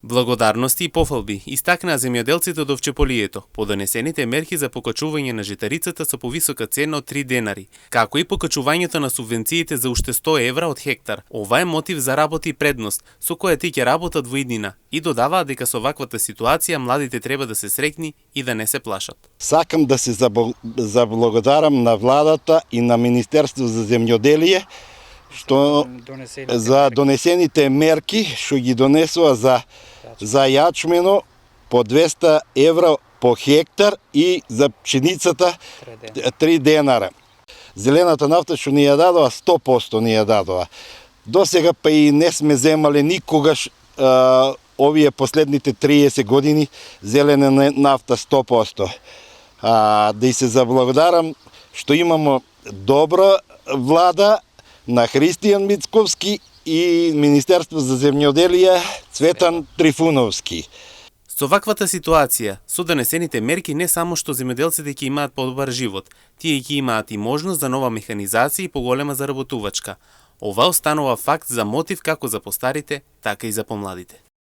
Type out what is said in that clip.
Благодарности и пофалби истакнаа земјоделците од Овчеполието по донесените мерки за покачување на житарицата со повисока цена од 3 денари, како и покачувањето на субвенциите за уште 100 евра од хектар. Ова е мотив за работа и предност, со која тие ќе работат во иднина, и додаваат дека со ваквата ситуација младите треба да се среќни и да не се плашат. Сакам да се заблагодарам на владата и на Министерство за земјоделие за донесените мерки што ги донесува за јачмено по 200 евра по хектар и за пшеницата 3 денара. Зелената нафта што ни ја дадоа 100% ни ја дадоа. До сега па и не сме земале никогаш овие последните 30 години зелена нафта 100%. Да и се заблагодарам што имамо добра влада на Христијан Мицковски и Министерство за земјоделие Цветан Трифуновски. Со ваквата ситуација, со донесените мерки не само што земјоделците ќе имаат подобар живот, тие ќе имаат и можност за нова механизација и поголема заработувачка. Ова останува факт за мотив како за постарите, така и за помладите.